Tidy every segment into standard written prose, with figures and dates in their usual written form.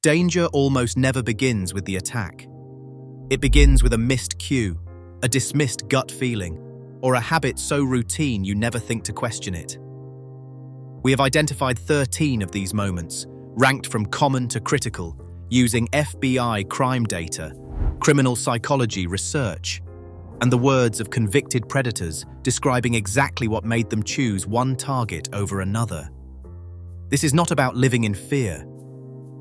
Danger almost never begins with the attack. It begins with a missed cue, a dismissed gut feeling, or a habit so routine you never think to question it. We have identified 13 of these moments, ranked from common to critical, using FBI crime data, criminal psychology research, and the words of convicted predators describing exactly what made them choose one target over another. This is not about living in fear.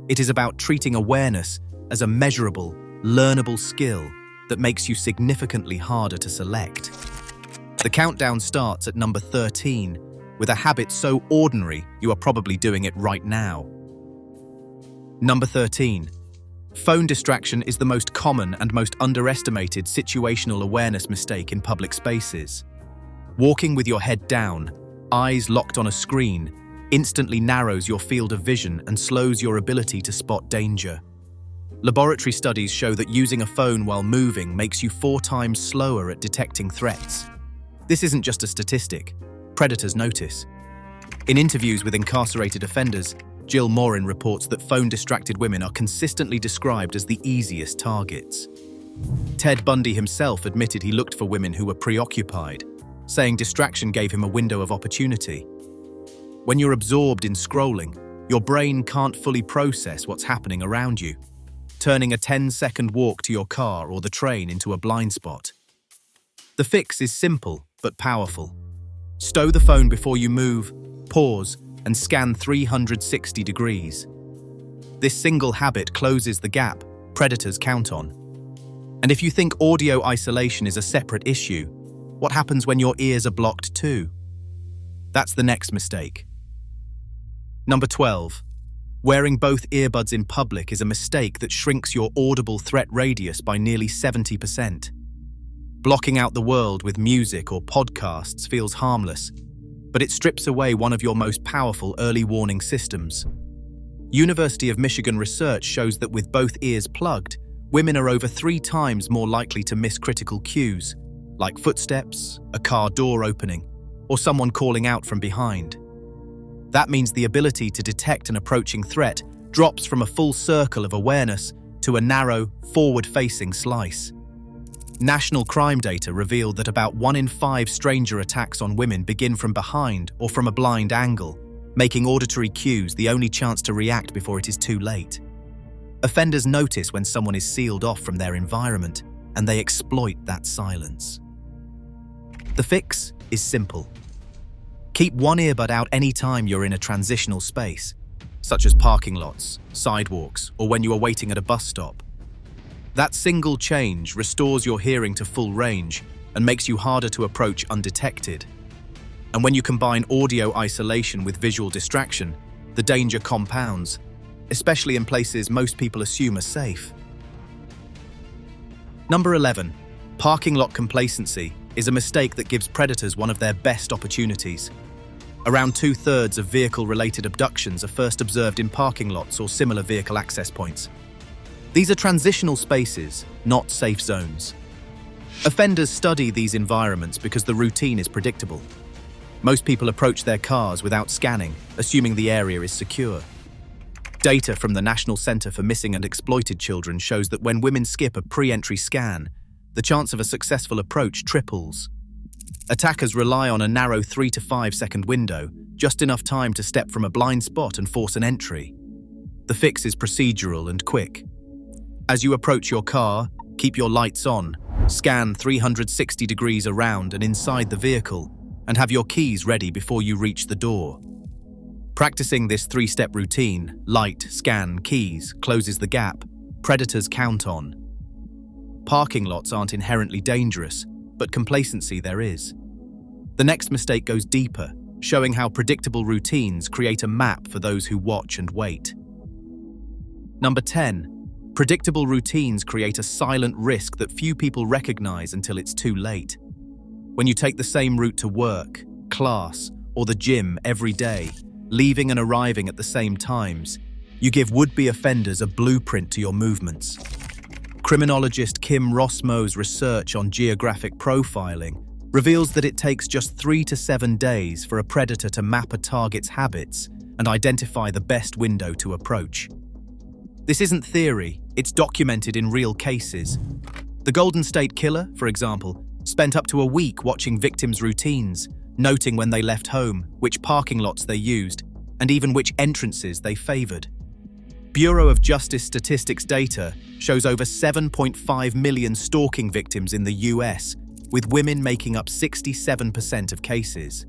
It is about treating awareness as a measurable, learnable skill that makes you significantly harder to select. The countdown starts at number 13, with a habit so ordinary you are probably doing it right now. Number 13. Phone distraction is the most common and most underestimated situational awareness mistake in public spaces. Walking with your head down, eyes locked on a screen, instantly narrows your field of vision and slows your ability to spot danger. Laboratory studies show that using a phone while moving makes you 4 times slower at detecting threats. This isn't just a statistic. Predators notice. In interviews with incarcerated offenders, Jill Morin reports that phone-distracted women are consistently described as the easiest targets. Ted Bundy himself admitted he looked for women who were preoccupied, saying distraction gave him a window of opportunity. When you're absorbed in scrolling, your brain can't fully process what's happening around you, turning a 10-second walk to your car or the train into a blind spot. The fix is simple but powerful. Stow the phone before you move, pause, and scan 360 degrees. This single habit closes the gap predators count on. And if you think audio isolation is a separate issue, what happens when your ears are blocked too? That's the next mistake. Number 12. Wearing both earbuds in public is a mistake that shrinks your audible threat radius by nearly 70%. Blocking out the world with music or podcasts feels harmless, but it strips away one of your most powerful early warning systems. University of Michigan research shows that with both ears plugged, women are over 3 times more likely to miss critical cues, like footsteps, a car door opening, or someone calling out from behind. That means the ability to detect an approaching threat drops from a full circle of awareness to a narrow, forward-facing slice. National crime data revealed that about 1 in 5 stranger attacks on women begin from behind or from a blind angle, making auditory cues the only chance to react before it is too late. Offenders notice when someone is sealed off from their environment, and they exploit that silence. The fix is simple. Keep one earbud out anytime you're in a transitional space, such as parking lots, sidewalks, or when you are waiting at a bus stop. That single change restores your hearing to full range and makes you harder to approach undetected. And when you combine audio isolation with visual distraction, the danger compounds, especially in places most people assume are safe. Number 11. Parking lot complacency is a mistake that gives predators one of their best opportunities. Around 2/3 of vehicle-related abductions are first observed in parking lots or similar vehicle access points. These are transitional spaces, not safe zones. Offenders study these environments because the routine is predictable. Most people approach their cars without scanning, assuming the area is secure. Data from the National Center for Missing and Exploited Children shows that when women skip a pre-entry scan, the chance of a successful approach triples. Attackers rely on a narrow 3 to 5 second window, just enough time to step from a blind spot and force an entry. The fix is procedural and quick. As you approach your car, keep your lights on, scan 360 degrees around and inside the vehicle, and have your keys ready before you reach the door. Practicing this 3-step routine, light, scan, keys, closes the gap predators count on. Parking lots aren't inherently dangerous, but complacency there is. The next mistake goes deeper, showing how predictable routines create a map for those who watch and wait. Number 10. Predictable routines create a silent risk that few people recognize until it's too late. When you take the same route to work, class, or the gym every day, leaving and arriving at the same times, you give would-be offenders a blueprint to your movements. Criminologist Kim Rossmo's research on geographic profiling reveals that it takes just 3 to 7 days for a predator to map a target's habits and identify the best window to approach. This isn't theory, it's documented in real cases. The Golden State Killer, for example, spent up to a week watching victims' routines, noting when they left home, which parking lots they used, and even which entrances they favored. Bureau of Justice Statistics data shows over 7.5 million stalking victims in the US, with women making up 67% of cases.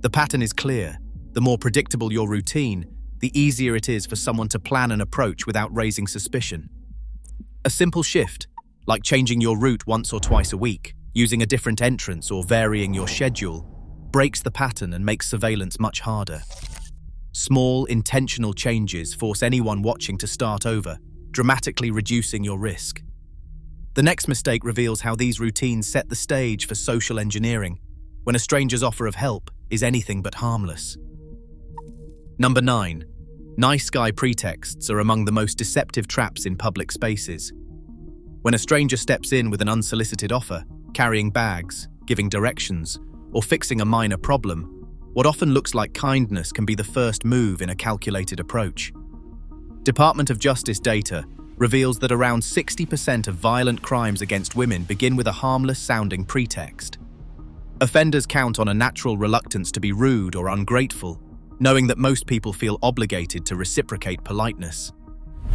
The pattern is clear. The more predictable your routine, the easier it is for someone to plan an approach without raising suspicion. A simple shift, like changing your route once or twice a week, using a different entrance or varying your schedule, breaks the pattern and makes surveillance much harder. Small, intentional changes force anyone watching to start over, dramatically reducing your risk. The next mistake reveals how these routines set the stage for social engineering, when a stranger's offer of help is anything but harmless. Number 9. Nice guy pretexts are among the most deceptive traps in public spaces. When a stranger steps in with an unsolicited offer, carrying bags, giving directions, or fixing a minor problem, what often looks like kindness can be the first move in a calculated approach. Department of Justice data reveals that around 60% of violent crimes against women begin with a harmless-sounding pretext. Offenders count on a natural reluctance to be rude or ungrateful, knowing that most people feel obligated to reciprocate politeness.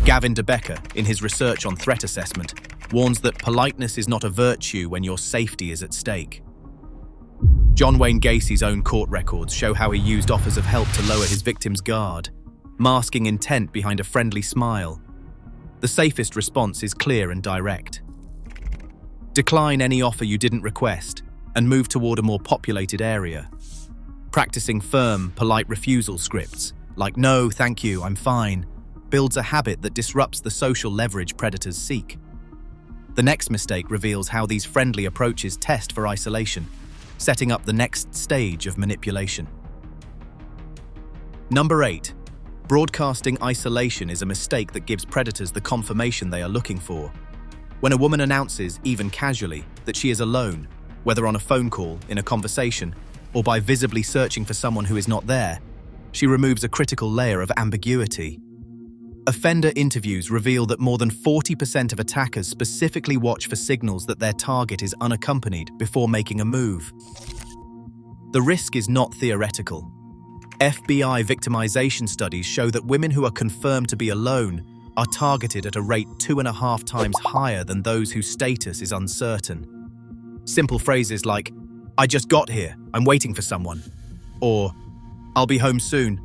Gavin DeBecker, in his research on threat assessment, warns that politeness is not a virtue when your safety is at stake. John Wayne Gacy's own court records show how he used offers of help to lower his victim's guard, masking intent behind a friendly smile. The safest response is clear and direct. Decline any offer you didn't request and move toward a more populated area. Practicing firm, polite refusal scripts, like "no, thank you, I'm fine," builds a habit that disrupts the social leverage predators seek. The next mistake reveals how these friendly approaches test for isolation, setting up the next stage of manipulation. Number 8. Broadcasting isolation is a mistake that gives predators the confirmation they are looking for. When a woman announces, even casually, that she is alone, whether on a phone call, in a conversation, or by visibly searching for someone who is not there, she removes a critical layer of ambiguity. Offender interviews reveal that more than 40% of attackers specifically watch for signals that their target is unaccompanied before making a move. The risk is not theoretical. FBI victimization studies show that women who are confirmed to be alone are targeted at a rate 2.5 times higher than those whose status is uncertain. Simple phrases like, "I just got here, I'm waiting for someone," or "I'll be home soon,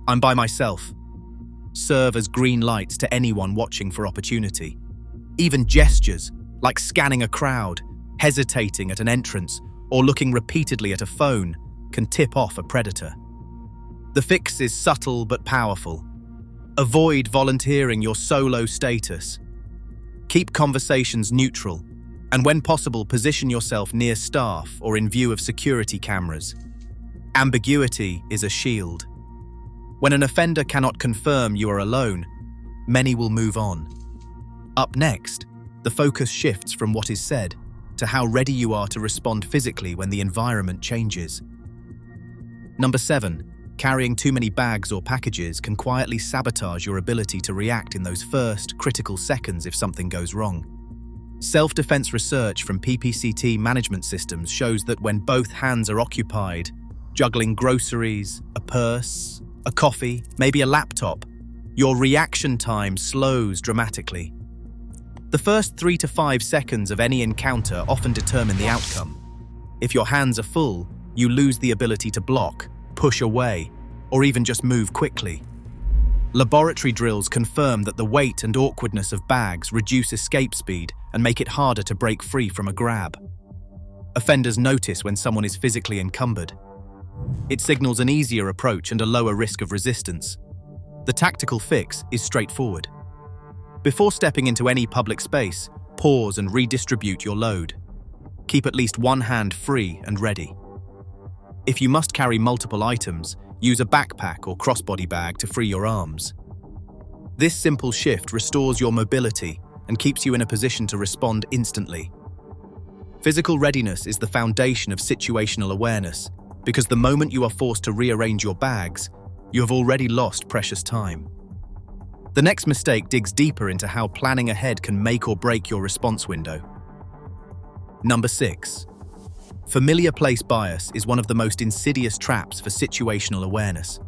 I'm by myself," serve as green lights to anyone watching for opportunity. Even gestures, like scanning a crowd, hesitating at an entrance, or looking repeatedly at a phone, can tip off a predator. The fix is subtle but powerful. Avoid volunteering your solo status. Keep conversations neutral, and when possible, position yourself near staff or in view of security cameras. Ambiguity is a shield. When an offender cannot confirm you are alone, many will move on. Up next, the focus shifts from what is said to how ready you are to respond physically when the environment changes. Number 7. Carrying too many bags or packages can quietly sabotage your ability to react in those first, critical seconds if something goes wrong. Self-defense research from PPCT management systems shows that when both hands are occupied, juggling groceries, a purse, a coffee, maybe a laptop, your reaction time slows dramatically. The first 3 to 5 seconds of any encounter often determine the outcome. If your hands are full, you lose the ability to block, push away, or even just move quickly. Laboratory drills confirm that the weight and awkwardness of bags reduce escape speed and make it harder to break free from a grab. Offenders notice when someone is physically encumbered. It signals an easier approach and a lower risk of resistance. The tactical fix is straightforward. Before stepping into any public space, pause and redistribute your load. Keep at least one hand free and ready. If you must carry multiple items, use a backpack or crossbody bag to free your arms. This simple shift restores your mobility and keeps you in a position to respond instantly. Physical readiness is the foundation of situational awareness, because the moment you are forced to rearrange your bags, you have already lost precious time. The next mistake digs deeper into how planning ahead can make or break your response window. Number 6. Familiar place bias is one of the most insidious traps for situational awareness.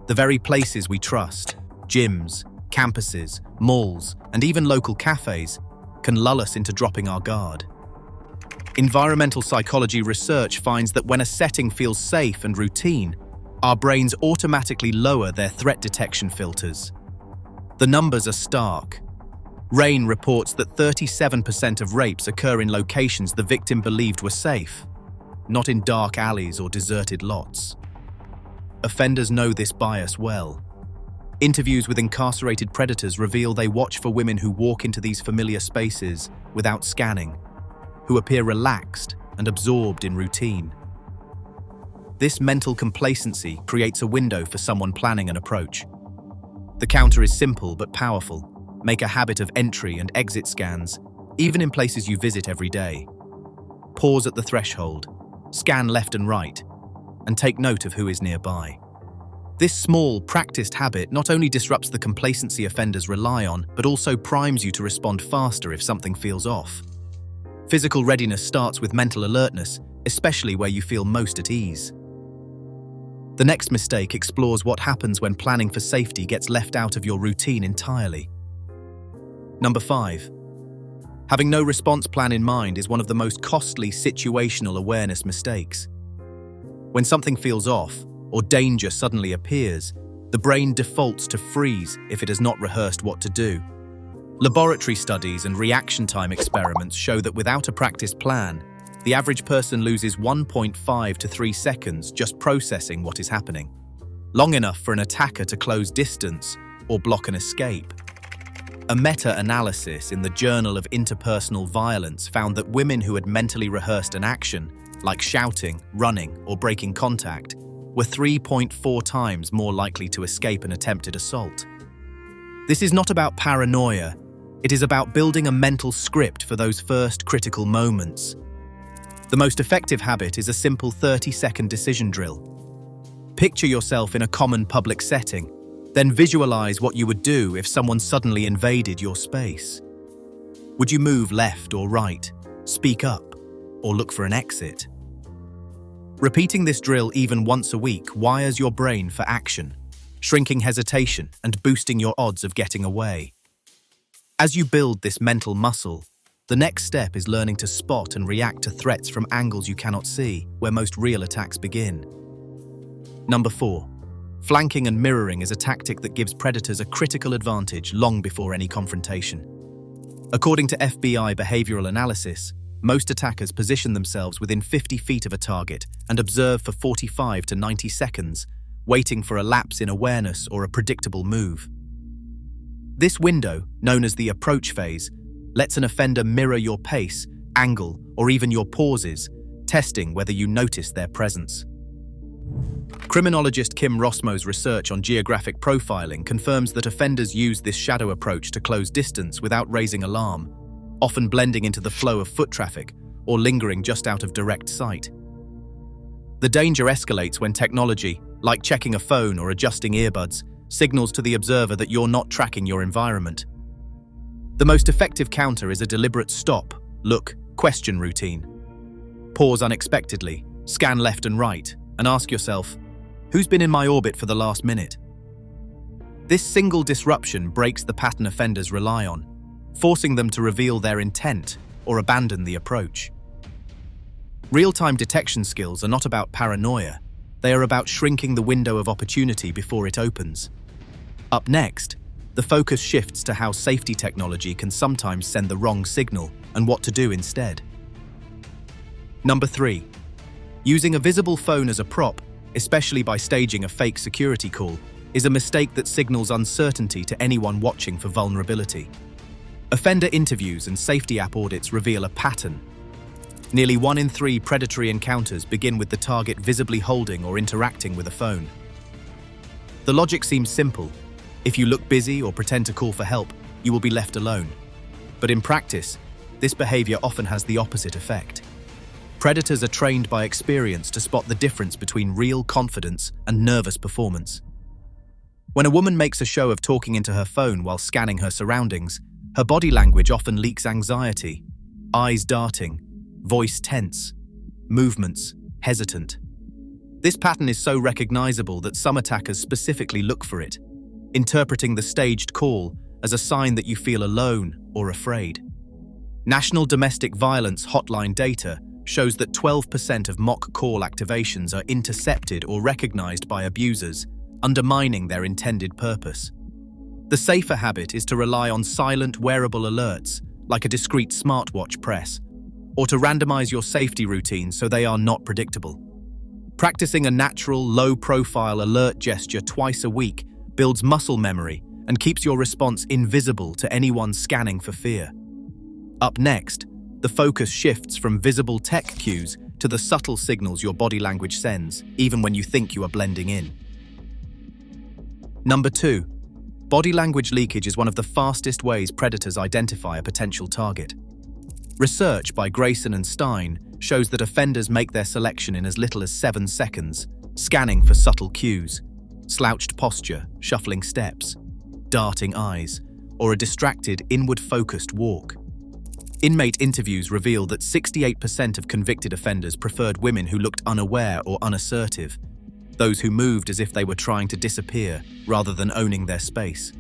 The very places we trust, gyms, campuses, malls, and even local cafes, can lull us into dropping our guard. Environmental psychology research finds that when a setting feels safe and routine, our brains automatically lower their threat detection filters. The numbers are stark. RAIN reports that 37% of rapes occur in locations the victim believed were safe, not in dark alleys or deserted lots. Offenders know this bias well. Interviews with incarcerated predators reveal they watch for women who walk into these familiar spaces without scanning, who appear relaxed and absorbed in routine. This mental complacency creates a window for someone planning an approach. The counter is simple but powerful. Make a habit of entry and exit scans, even in places you visit every day. Pause at the threshold, scan left and right, and take note of who is nearby. This small, practiced habit not only disrupts the complacency offenders rely on, but also primes you to respond faster if something feels off. Physical readiness starts with mental alertness, especially where you feel most at ease. The next mistake explores what happens when planning for safety gets left out of your routine entirely. Number 5. Having no response plan in mind is one of the most costly situational awareness mistakes. When something feels off, or danger suddenly appears, the brain defaults to freeze if it has not rehearsed what to do. Laboratory studies and reaction time experiments show that without a practiced plan, the average person loses 1.5 to 3 seconds just processing what is happening, long enough for an attacker to close distance or block an escape. A meta-analysis in the Journal of Interpersonal Violence found that women who had mentally rehearsed an action, like shouting, running, or breaking contact, were 3.4 times more likely to escape an attempted assault. This is not about paranoia, it is about building a mental script for those first critical moments. The most effective habit is a simple 30-second decision drill. Picture yourself in a common public setting, then visualize what you would do if someone suddenly invaded your space. Would you move left or right, speak up, or look for an exit? Repeating this drill even once a week wires your brain for action, shrinking hesitation and boosting your odds of getting away. As you build this mental muscle, the next step is learning to spot and react to threats from angles you cannot see, where most real attacks begin. Number 4. Flanking and mirroring is a tactic that gives predators a critical advantage long before any confrontation. According to FBI behavioral analysis, most attackers position themselves within 50 feet of a target and observe for 45 to 90 seconds, waiting for a lapse in awareness or a predictable move. This window, known as the approach phase, lets an offender mirror your pace, angle, or even your pauses, testing whether you notice their presence. Criminologist Kim Rossmo's research on geographic profiling confirms that offenders use this shadow approach to close distance without raising alarm, often blending into the flow of foot traffic or lingering just out of direct sight. The danger escalates when technology, like checking a phone or adjusting earbuds, signals to the observer that you're not tracking your environment. The most effective counter is a deliberate stop, look, question routine. Pause unexpectedly, scan left and right, and ask yourself, who's been in my orbit for the last minute? This single disruption breaks the pattern offenders rely on, forcing them to reveal their intent or abandon the approach. Real-time detection skills are not about paranoia, they are about shrinking the window of opportunity before it opens. Up next, the focus shifts to how safety technology can sometimes send the wrong signal and what to do instead. Number 3. Using a visible phone as a prop, especially by staging a fake security call, is a mistake that signals uncertainty to anyone watching for vulnerability. Offender interviews and safety app audits reveal a pattern. Nearly 1 in 3 predatory encounters begin with the target visibly holding or interacting with a phone. The logic seems simple. If you look busy or pretend to call for help, you will be left alone. But in practice, this behavior often has the opposite effect. Predators are trained by experience to spot the difference between real confidence and nervous performance. When a woman makes a show of talking into her phone while scanning her surroundings, her body language often leaks anxiety, eyes darting, voice tense, movements hesitant. This pattern is so recognizable that some attackers specifically look for it, interpreting the staged call as a sign that you feel alone or afraid. National Domestic Violence Hotline data shows that 12% of mock call activations are intercepted or recognized by abusers, undermining their intended purpose. The safer habit is to rely on silent, wearable alerts, like a discreet smartwatch press, or to randomize your safety routines so they are not predictable. Practicing a natural, low-profile alert gesture twice a week builds muscle memory and keeps your response invisible to anyone scanning for fear. Up next, the focus shifts from visible tech cues to the subtle signals your body language sends, even when you think you are blending in. Number 2. Body language leakage is one of the fastest ways predators identify a potential target. Research by Grayson and Stein shows that offenders make their selection in as little as 7 seconds, scanning for subtle cues, slouched posture, shuffling steps, darting eyes, or a distracted, inward-focused walk. Inmate interviews reveal that 68% of convicted offenders preferred women who looked unaware or unassertive, those who moved as if they were trying to disappear rather than owning their space.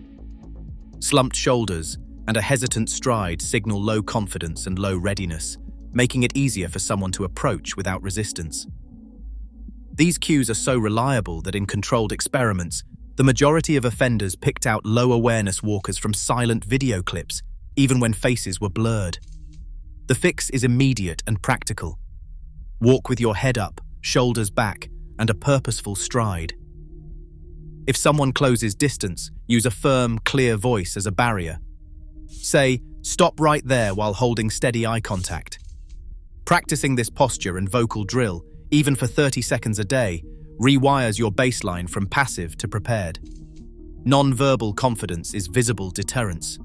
Slumped shoulders and a hesitant stride signal low confidence and low readiness, making it easier for someone to approach without resistance. These cues are so reliable that in controlled experiments, the majority of offenders picked out low-awareness walkers from silent video clips, even when faces were blurred. The fix is immediate and practical. Walk with your head up, shoulders back, and a purposeful stride. If someone closes distance, use a firm, clear voice as a barrier. Say, "Stop right there," while holding steady eye contact. Practicing this posture and vocal drill, even for 30 seconds a day, rewires your baseline from passive to prepared. Non-verbal confidence is visible deterrence.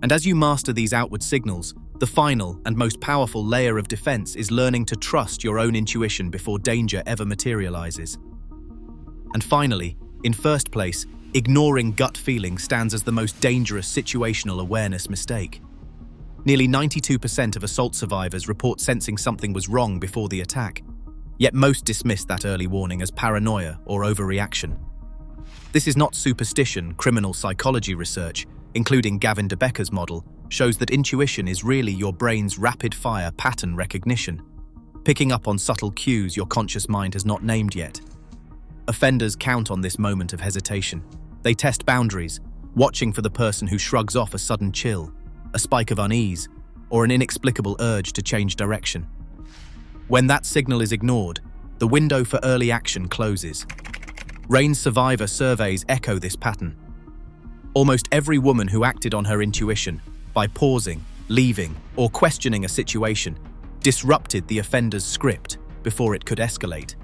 And as you master these outward signals, the final and most powerful layer of defense is learning to trust your own intuition before danger ever materializes. And finally, in first place, ignoring gut feeling stands as the most dangerous situational awareness mistake. Nearly 92% of assault survivors report sensing something was wrong before the attack, yet most dismiss that early warning as paranoia or overreaction. This is not superstition. Criminal psychology research, including Gavin de Becker's model, shows that intuition is really your brain's rapid-fire pattern recognition, picking up on subtle cues your conscious mind has not named yet. Offenders count on this moment of hesitation. They test boundaries, watching for the person who shrugs off a sudden chill, a spike of unease, or an inexplicable urge to change direction. When that signal is ignored, the window for early action closes. RAIN's survivor surveys echo this pattern. Almost every woman who acted on her intuition, by pausing, leaving, or questioning a situation, disrupted the offender's script before it could escalate.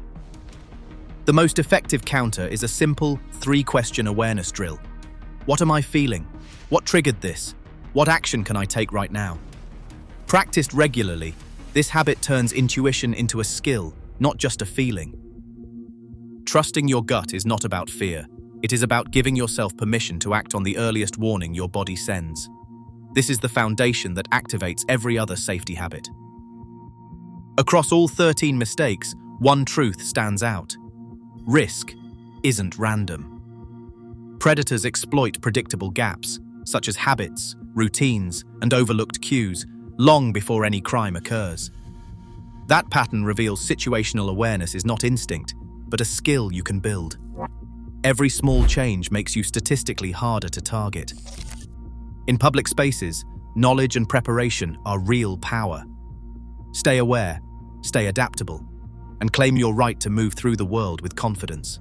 The most effective counter is a simple 3-question awareness drill. What am I feeling? What triggered this? What action can I take right now? Practiced regularly, this habit turns intuition into a skill, not just a feeling. Trusting your gut is not about fear. It is about giving yourself permission to act on the earliest warning your body sends. This is the foundation that activates every other safety habit. Across all 13 mistakes, one truth stands out. Risk isn't random. Predators exploit predictable gaps, such as habits, routines, and overlooked cues, long before any crime occurs. That pattern reveals situational awareness is not instinct, but a skill you can build. Every small change makes you statistically harder to target. In public spaces, knowledge and preparation are real power. Stay aware, stay adaptable, and claim your right to move through the world with confidence.